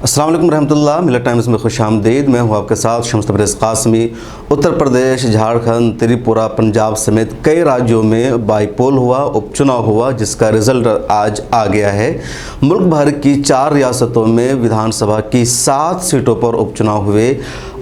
अस्सलाम वालेकुम रहमतुल्लाह। मिलत टाइम्स में खुश आमदीद। मैं हूँ आपके साथ शम्स तबरेज़ कासमी। उत्तर प्रदेश, झारखंड, त्रिपुरा, पंजाब समेत कई राज्यों में बाईपोल हुआ, उपचुनाव हुआ, जिसका रिज़ल्ट आज आ गया है। मुल्क भर की 4 रियासतों में विधानसभा की 7 सीटों पर उपचुनाव हुए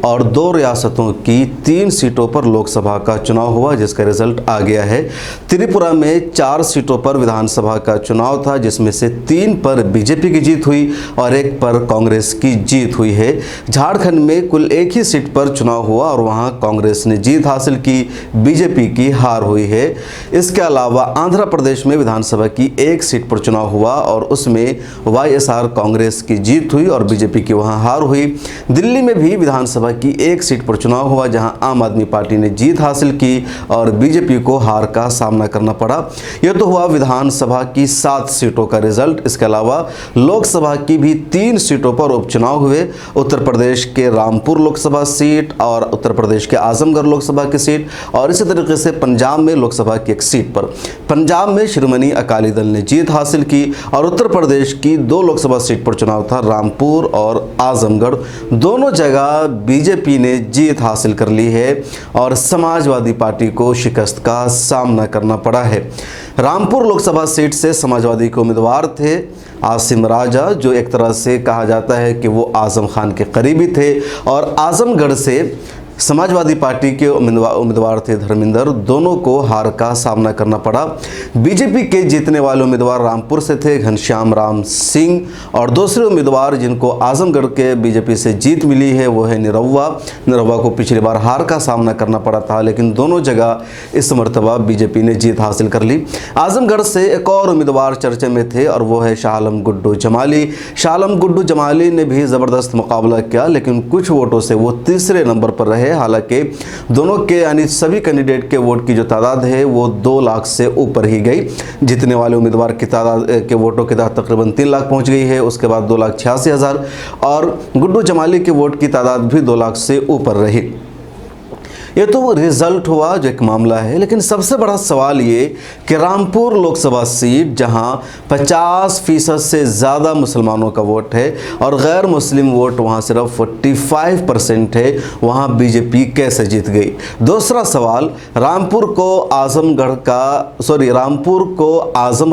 और 2 रियासतों की 3 सीटों पर लोकसभा का चुनाव हुआ, जिसका रिज़ल्ट आ गया है। त्रिपुरा में 4 सीटों पर विधानसभा का चुनाव था, जिसमें से 3 पर बीजेपी की जीत हुई और 1 पर कांग्रेस की जीत हुई है। झारखंड में कुल 1 ही सीट पर चुनाव हुआ और वहां कांग्रेस ने जीत हासिल की, बीजेपी की हार हुई है। इसके अलावा आंध्र प्रदेश में विधानसभा की 1 सीट पर चुनाव हुआ और उसमें वाईएसआर कांग्रेस की जीत हुई और बीजेपी की वहां हार हुई। दिल्ली में भी विधानसभा की 1 सीट पर चुनाव हुआ, जहां आम आदमी पार्टी ने जीत हासिल की और बीजेपी को हार का सामना करना पड़ा। यह तो हुआ विधानसभा की 7 सीटों का रिजल्ट। इसके अलावा लोकसभा की भी 3 सीटों पर उपचुनाव हुए। उत्तर प्रदेश के रामपुर लोकसभा सीट और उत्तर प्रदेश के आजमगढ़ लोकसभा की सीट और इसी तरीके से पंजाब में लोकसभा की 1 सीट पर पंजाब में शिरोमणि अकाली दल ने जीत हासिल की और उत्तर प्रदेश की 2 लोकसभा सीट पर चुनाव था, रामपुर और आजमगढ़। दोनों जगह बीजेपी ने जीत हासिल कर ली है और समाजवादी पार्टी को शिकस्त का सामना करना पड़ा है। रामपुर लोकसभा सीट से समाजवादी के उम्मीदवार थे आसिम राजा, जो एक तरह से कहा जाता है कि वो आजम खान के करीबी थे, और आजमगढ़ से समाजवादी पार्टी के उम्मीदवार थे धर्मेंद्र। दोनों को हार का सामना करना पड़ा। बीजेपी के जीतने वाले उम्मीदवार रामपुर से थे घनश्याम राम सिंह और दूसरे उम्मीदवार जिनको आजमगढ़ के बीजेपी से जीत मिली है वो है निरहुआ। निरहुआ को पिछली बार हार का सामना करना पड़ा था, लेकिन दोनों जगह इस मरतबा बीजेपी ने जीत हासिल कर ली। आजमगढ़ से एक और उम्मीदवार चर्चे में थे और वो है शाह आलम गुड्डू जमाली। शाह आलम गुड्डू जमाली ने भी ज़बरदस्त मुकाबला किया, लेकिन कुछ वोटों से वो तीसरे नंबर पर रहे। हालांकि दोनों के यानी सभी कैंडिडेट के वोट की जो तादाद है वो 2 लाख से ऊपर ही गई। जीतने वाले उम्मीदवार की तादाद के वोटों की तादाद तकरीबन 3 लाख पहुंच गई है। उसके बाद 2,86,000 और गुड्डू जमाली के वोट की तादाद भी 2 लाख से ऊपर रही। ये तो रिजल्ट हुआ जो एक मामला है, लेकिन सबसे बड़ा सवाल ये कि रामपुर लोकसभा सीट जहां 50% से ज़्यादा मुसलमानों का वोट है और गैर मुस्लिम वोट वहां सिर्फ 45% है, वहां बीजेपी कैसे जीत गई। दूसरा सवाल, रामपुर को आजम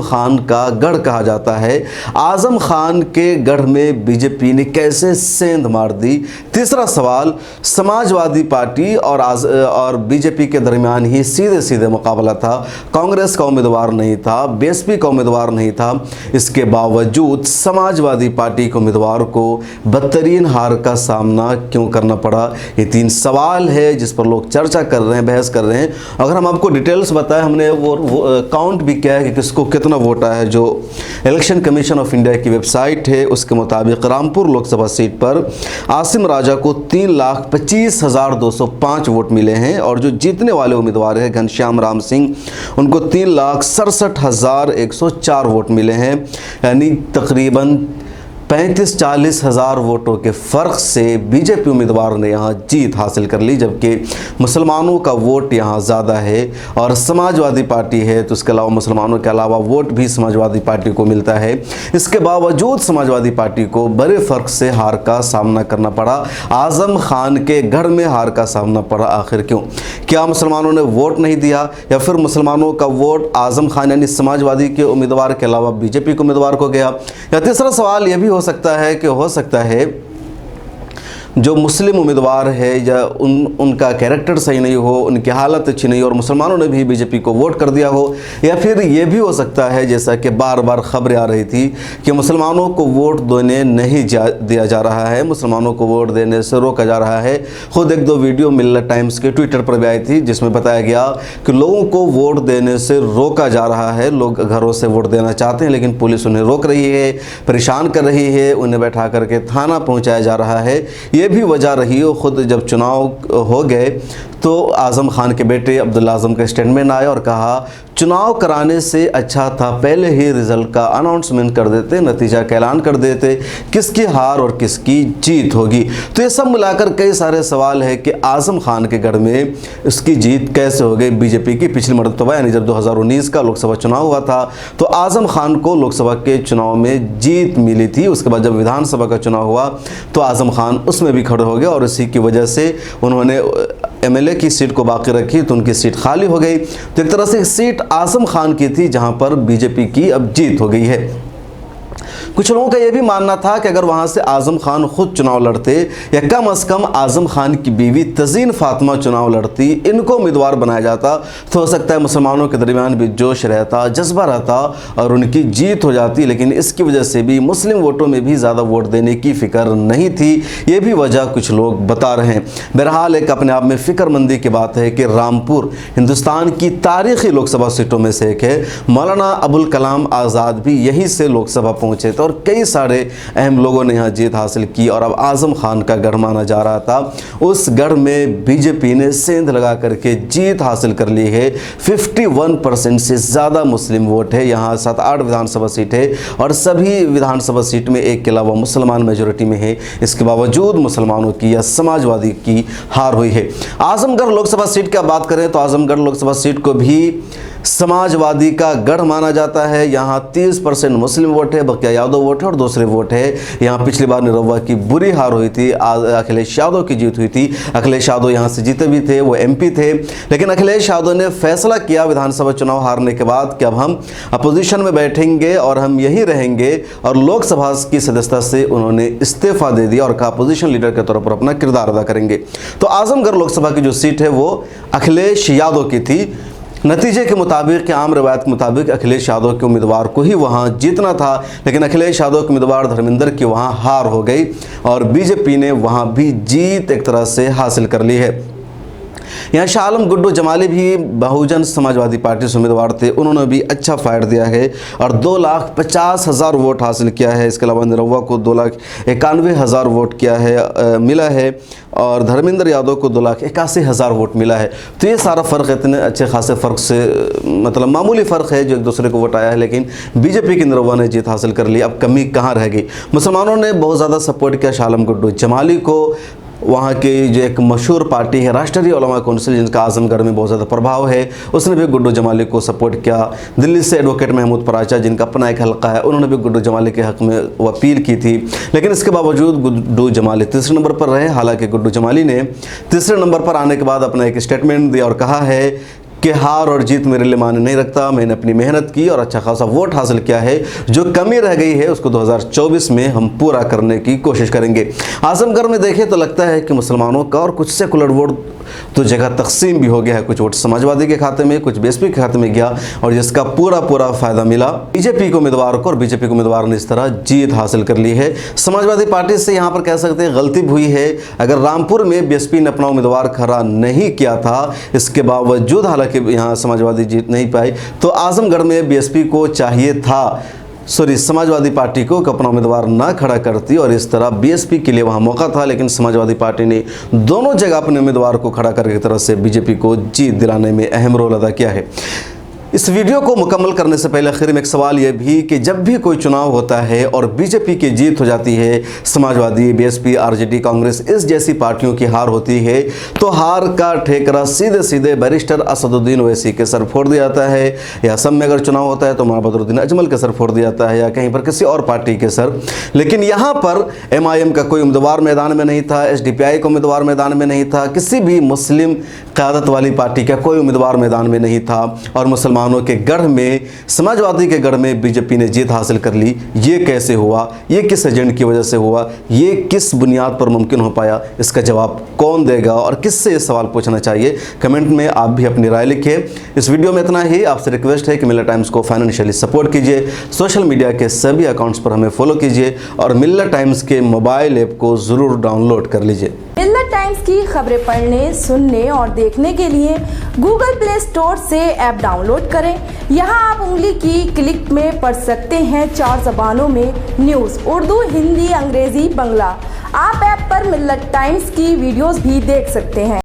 खान का गढ़ कहा जाता है। आजम खान के गढ़ में बीजेपी ने कैसे सेंध मार दी। तीसरा सवाल, समाजवादी पार्टी और बीजेपी के दरमियान ही सीधे सीधे मुकाबला था। कांग्रेस का उम्मीदवार नहीं था, बीएसपी का उम्मीदवार नहीं था, इसके बावजूद समाजवादी पार्टी के उम्मीदवार को बदतरीन हार का सामना क्यों करना पड़ा। ये 3 सवाल है जिस पर लोग चर्चा कर रहे हैं, बहस कर रहे हैं। अगर हम आपको डिटेल्स बताएं, हमने वो काउंट भी किया है कि किसको कितना वोट आया है। जो इलेक्शन कमीशन ऑफ इंडिया की वेबसाइट है उसके मुताबिक रामपुर लोकसभा सीट पर आसिम राजा को 3,25,205 वोट मिले हैं और जो जीतने वाले उम्मीदवार हैं घनश्याम राम सिंह, उनको 3,67,104 वोट मिले हैं, यानी तकरीबन 35-40 हज़ार वोटों के फ़र्क से बीजेपी उम्मीदवार ने यहाँ जीत हासिल कर ली, जबकि मुसलमानों का वोट यहाँ ज़्यादा है और समाजवादी पार्टी है तो उसके अलावा मुसलमानों के अलावा वोट भी समाजवादी पार्टी को मिलता है। इसके बावजूद समाजवादी पार्टी को बड़े फ़र्क से हार का सामना करना पड़ा। आज़म खान के गढ़ में हार का सामना पड़ा। आखिर क्यों? क्या मुसलमानों ने वोट नहीं दिया या फिर मुसलमानों का वोट आज़म खान यानी समाजवादी के उम्मीदवार के अलावा बीजेपी के उम्मीदवार को गया? या तीसरा सवाल यह भी हो सकता है जो मुस्लिम उम्मीदवार है या उनका कैरेक्टर सही नहीं हो, उनकी हालत अच्छी नहीं हो और मुसलमानों ने भी बीजेपी को वोट कर दिया हो। या फिर ये भी हो सकता है, जैसा कि बार बार खबरें आ रही थी कि मुसलमानों को वोट देने नहीं दिया जा रहा है, मुसलमानों को वोट देने से रोका जा रहा है। खुद 1-2 वीडियो मिल्लत टाइम्स के ट्विटर पर भी आई थी जिसमें बताया गया कि लोगों को वोट देने से रोका जा रहा है। लोग घरों से वोट देना चाहते हैं लेकिन पुलिस उन्हें रोक रही है, परेशान कर रही है, उन्हें बैठा करके थाना पहुँचाया जा रहा है। ये भी वजह रही। खुद जब चुनाव हो गए तो आज़म खान के बेटे अब्दुल्ला आज़म का स्टेटमेंट आया और कहा चुनाव कराने से अच्छा था पहले ही रिज़ल्ट का अनाउंसमेंट कर देते, नतीजा का ऐलान कर देते, किसकी हार और किसकी जीत होगी। तो ये सब मिलाकर कई सारे सवाल है कि आज़म खान के गढ़ में उसकी जीत कैसे हो गई बीजेपी की। पिछली मरतबा यानी जब 2019 का लोकसभा चुनाव हुआ था तो आज़म खान को लोकसभा के चुनाव में जीत मिली थी। उसके बाद जब विधानसभा का चुनाव हुआ तो आज़म खान उसमें भी खड़े हो गए और इसी की वजह से उन्होंने एमएलए की सीट को बाकी रखी तो उनकी सीट खाली हो गई। तो एक तरह से सीट आज़म खान की थी जहां पर बीजेपी की अब जीत हो गई है। कुछ लोगों का यह भी मानना था कि अगर वहां से आज़म खान खुद चुनाव लड़ते या कम से कम आज़म खान की बीवी तज़ीन फातिमा चुनाव लड़ती, इनको उम्मीदवार बनाया जाता तो हो सकता है मुसलमानों के दरमियान भी जोश रहता, जज्बा रहता और उनकी जीत हो जाती। लेकिन इसकी वजह से भी मुस्लिम वोटों में भी ज़्यादा वोट देने की फ़िक्र नहीं थी, ये भी वजह कुछ लोग बता रहे हैं। बहरहाल एक अपने आप में फ़िक्रमंदी की बात है कि रामपुर हिंदुस्तान की तारीख़ी लोकसभा सीटों में से एक है। मौलाना अबुल कलाम आज़ाद भी यहीं से लोकसभा पहुँचे थे और कई सारे अहम लोगों ने यहाँ जीत हासिल की और अब आज़म खान का गढ़ माना जा रहा था। उस गढ़ में बीजेपी ने सेंध लगा करके जीत हासिल कर ली है। 51% से ज़्यादा मुस्लिम वोट है। यहाँ 7-8 विधानसभा सीट है और सभी विधानसभा सीट में एक के अलावा मुसलमान मेजोरिटी में है। इसके बावजूद मुसलमानों की या समाजवादी की हार हुई है। आजमगढ़ लोकसभा सीट की बात करें तो आजमगढ़ लोकसभा सीट को भी समाजवादी का गढ़ माना जाता है। यहाँ 30% मुस्लिम वोट है, बकिया यादव वोट है और दूसरे वोट है। यहाँ पिछली बार निरहुआ की बुरी हार हुई थी, अखिलेश यादव की जीत हुई थी। अखिलेश यादव यहाँ से जीते भी थे, वो एमपी थे, लेकिन अखिलेश यादव ने फैसला किया विधानसभा चुनाव हारने के बाद कि अब हम अपोजिशन में बैठेंगे और हम यही रहेंगे और लोकसभा की सदस्यता से उन्होंने इस्तीफा दे दिया और कहा अपोजिशन लीडर के तौर पर अपना किरदार अदा करेंगे। तो आजमगढ़ लोकसभा की जो सीट है वो अखिलेश यादव की थी। नतीजे के मुताबिक कि आम रवायत के मुताबिक अखिलेश यादव के उम्मीदवार को ही वहां जीतना था, लेकिन अखिलेश यादव के उम्मीदवार धर्मेंद्र की वहां हार हो गई और बीजेपी ने वहां भी जीत एक तरह से हासिल कर ली है। यहाँ शाह आलम गुड्डू जमाली भी बहुजन समाजवादी पार्टी से उम्मीदवार थे, उन्होंने भी अच्छा फाइट दिया है और 2,50,000 वोट हासिल किया है। इसके अलावा निरहुआ को 2,91,000 वोट किया है मिला है और धर्मेंद्र यादव को 2,81,000 वोट मिला है। तो ये सारा फ़र्क इतने अच्छे खासे फ़र्क से मतलब मामूली फ़र्क है जो एक दूसरे को वोट आया है, लेकिन बीजेपी की निरहुआ ने जीत हासिल कर ली। अब कमी कहाँ रह गई? मुसलमानों ने बहुत ज़्यादा सपोर्ट किया शाह आलम गुड्डू जमाली को। वहाँ की जो एक मशहूर पार्टी है राष्ट्रीय उलमा कौंसिल, जिनका आजमगढ़ में बहुत ज़्यादा प्रभाव है, उसने भी गुड्डू जमाली को सपोर्ट किया। दिल्ली से एडवोकेट महमूद पराचा, जिनका अपना एक हल्का है, उन्होंने भी गुड्डू जमाली के हक़ में अपील की थी, लेकिन इसके बावजूद गुड्डू जमाली तीसरे नंबर पर रहे। हालांकि गुड्डू जमाली ने तीसरे नंबर पर आने के बाद अपना एक स्टेटमेंट दिया और कहा है कि हार और जीत मेरे लिए मायने नहीं रखता, मैंने अपनी मेहनत की और अच्छा खासा वोट हासिल किया है, जो कमी रह गई है उसको 2024 में हम पूरा करने की कोशिश करेंगे। आजमगढ़ में देखें तो लगता है कि मुसलमानों का और कुछ सेकुलर वोट तो जगह तकसीम भी हो गया है। कुछ वोट समाजवादी के खाते में, कुछ बीएसपी के खाते में गया और जिसका पूरा फ़ायदा मिला बीजेपी के उम्मीदवार को और बीजेपी के उम्मीदवार ने इस तरह जीत हासिल कर ली है। समाजवादी पार्टी से यहाँ पर कह सकते हैं गलती हुई है। अगर रामपुर में बीएसपी ने अपना उम्मीदवार खड़ा नहीं किया था, इसके बावजूद हालांकि यहाँ समाजवादी जीत नहीं पाई, तो आजमगढ़ में बीएसपी को चाहिए था समाजवादी पार्टी को अपना उम्मीदवार ना खड़ा करती और इस तरह बीएसपी के लिए वहाँ मौका था, लेकिन समाजवादी पार्टी ने दोनों जगह अपने उम्मीदवार को खड़ा करके तरह से बीजेपी को जीत दिलाने में अहम रोल अदा किया है। इस वीडियो को मुकम्मल करने से पहले आखिर में एक सवाल यह भी कि जब भी कोई चुनाव होता है और बीजेपी की जीत हो जाती है, समाजवादी, बीएसपी, आरजेडी, कांग्रेस इस जैसी पार्टियों की हार होती है, तो हार का ठेकरा सीधे सीधे बैरिस्टर असदुद्दीन ओवैसी के सर फोड़ दिया जाता है, या असम में अगर चुनाव होता है तो मौलाना बदरुद्दीन अजमल के सर फोड़ दिया जाता है, या कहीं पर किसी और पार्टी के सर। लेकिन यहाँ पर MIM का कोई उम्मीदवार मैदान में नहीं था, SDPI का उम्मीदवार मैदान में नहीं था, किसी भी मुस्लिम क़यादत वाली पार्टी का कोई उम्मीदवार मैदान में नहीं था और मुसलमानों के गढ़ में, समाजवादी के गढ़ में बीजेपी ने जीत हासिल कर ली। ये कैसे हुआ? ये किस एजेंट की वजह से हुआ? ये किस बुनियाद पर मुमकिन हो पाया? इसका जवाब कौन देगा और किससे ये सवाल पूछना चाहिए? कमेंट में आप भी अपनी राय लिखिए। इस वीडियो में इतना ही। आपसे रिक्वेस्ट है कि मिल्लत टाइम्स को फाइनेंशियली सपोर्ट कीजिए, सोशल मीडिया के सभी अकाउंट्स पर हमें फॉलो कीजिए और मिल्लत टाइम्स के मोबाइल ऐप को ज़रूर डाउनलोड कर लीजिए। मिल्लत टाइम्स की खबरें पढ़ने, सुनने और देखने के लिए गूगल प्ले स्टोर से ऐप डाउनलोड करें। यहां आप उंगली की क्लिक में पढ़ सकते हैं 4 ज़बानों में न्यूज़, उर्दू, हिंदी, अंग्रेजी, बंगला। आप ऐप पर मिल्लत टाइम्स की वीडियोस भी देख सकते हैं।